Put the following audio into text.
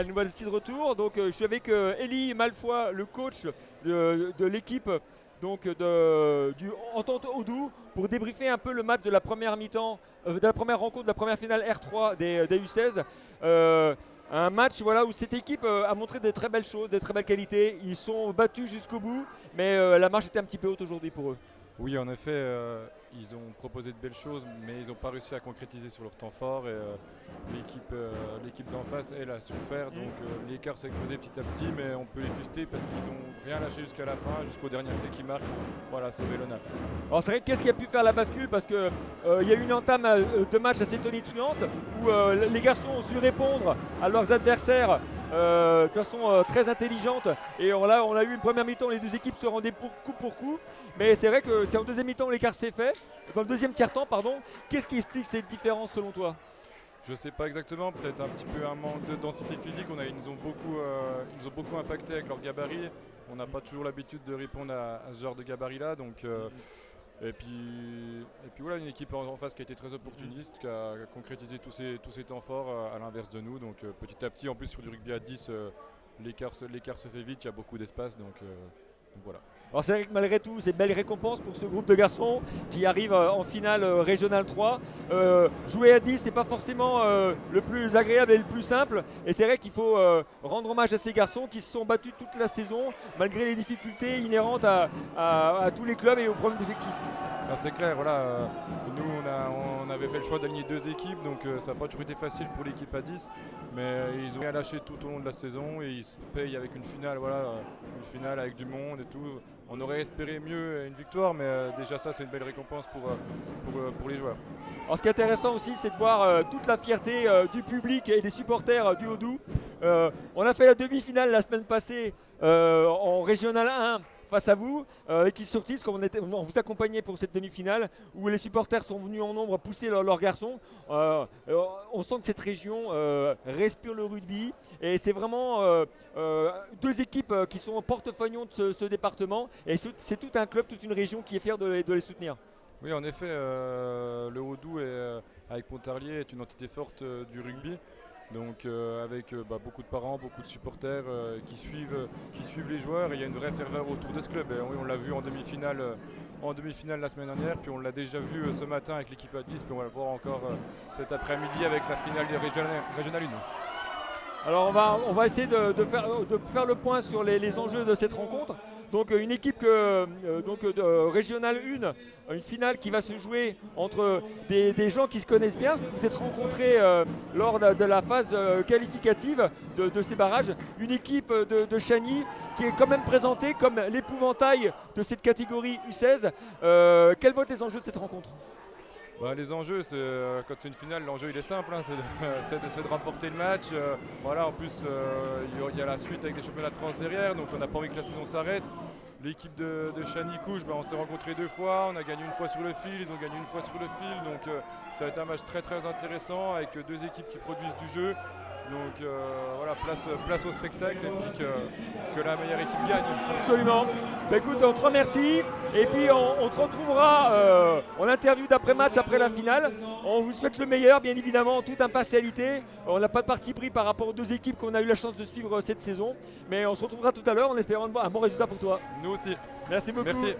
nous voici de retour. Donc, je suis avec Elie Malfoy, le coach de l'équipe du Entente Odoo, pour débriefer un peu le match de la première mi-temps, de la première rencontre, de la première finale R3 des U16. Un match voilà, où cette équipe a montré de très belles choses, de très belles qualités. Ils sont battus jusqu'au bout, mais la marche était un petit peu haute aujourd'hui pour eux. Oui, en effet, ils ont proposé de belles choses, mais ils n'ont pas réussi à concrétiser sur leur temps fort. Et l'équipe d'en face, elle, a souffert. Donc l'écart s'est creusé petit à petit, mais on peut les féliciter parce qu'ils n'ont rien lâché jusqu'à la fin, jusqu'au dernier essai qui marque. Voilà, sauver l'honneur. Alors c'est vrai, qu'est-ce qui a pu faire la bascule? Parce qu'il y a eu une entame de match assez tonitruante où les garçons ont su répondre à leurs adversaires de façon très intelligente. Et là, on a eu une première mi-temps, les deux équipes se rendaient pour coup. Mais c'est vrai que c'est en deuxième mi-temps où l'écart s'est fait. Dans le deuxième tiers-temps, pardon. Qu'est-ce qui explique cette différence selon toi? Je ne sais pas exactement, peut-être un petit peu un manque de densité physique. Ils nous ont beaucoup impacté avec leur gabarit. On n'a pas toujours l'habitude de répondre à ce genre de gabarit-là. Et puis voilà, une équipe en face qui a été très opportuniste, qui a concrétisé tous ses temps forts à l'inverse de nous. Donc petit à petit, en plus sur du rugby à 10, l'écart se fait vite, il y a beaucoup d'espace. Donc voilà. Alors c'est vrai que malgré tout, c'est une belle récompense pour ce groupe de garçons qui arrive en finale régionale 3. Jouer à 10, c'est pas forcément le plus agréable et le plus simple. Et c'est vrai qu'il faut rendre hommage à ces garçons qui se sont battus toute la saison, malgré les difficultés inhérentes à tous les clubs et aux problèmes d'effectifs. Alors c'est clair, voilà, nous on avait fait le choix d'aligner deux équipes, donc ça n'a pas toujours été facile pour l'équipe à 10, mais ils ont rien lâché tout au long de la saison et ils se payent avec une finale, une finale avec du monde et tout. On aurait espéré mieux une victoire, mais déjà ça c'est une belle récompense pour les joueurs. Alors ce qui est intéressant aussi, c'est de voir toute la fierté du public et des supporters du Odoo. On a fait la demi-finale la semaine passée en Régional 1 face à vous, qui sortit parce qu'on vous accompagnait pour cette demi-finale où les supporters sont venus en nombre pousser leurs garçons. On sent que cette région respire le rugby et c'est vraiment deux équipes qui sont porte-fanion de ce département et c'est tout un club, toute une région qui est fière de les soutenir. Oui, en effet, le Odoo avec Pontarlier est une entité forte du rugby. Donc avec beaucoup de parents, beaucoup de supporters qui suivent les joueurs et il y a une vraie ferveur autour de ce club. Et oui, on l'a vu en demi-finale la semaine dernière, puis on l'a déjà vu ce matin avec l'équipe à 10, puis on va le voir encore cet après-midi avec la finale des Régional 1. Alors on va essayer de faire le point sur les enjeux de cette rencontre. Donc une équipe de Régional 1, une finale qui va se jouer entre des gens qui se connaissent bien. Vous êtes rencontrés lors de la phase qualificative de ces barrages. Une équipe de Chagny qui est quand même présentée comme l'épouvantail de cette catégorie U16. Quels vont être les enjeux de cette rencontre? Les enjeux, quand c'est une finale, l'enjeu il est simple, hein, c'est de remporter le match. En plus, il y a la suite avec des championnats de France derrière, donc on n'a pas envie que la saison s'arrête. L'équipe de Chagny Couche, on s'est rencontrés 2 fois, on a gagné une fois sur le fil, ils ont gagné une fois sur le fil, donc ça va être un match très très intéressant avec 2 équipes qui produisent du jeu. Donc place au spectacle et puis que la meilleure équipe gagne. Absolument. Écoute, on te remercie et puis on te retrouvera en interview d'après-match après la finale. On vous souhaite le meilleur, bien évidemment, en toute impartialité. On n'a pas de parti pris par rapport aux 2 équipes qu'on a eu la chance de suivre cette saison. Mais on se retrouvera tout à l'heure en espérant un bon résultat pour toi. Nous aussi. Merci beaucoup. Merci.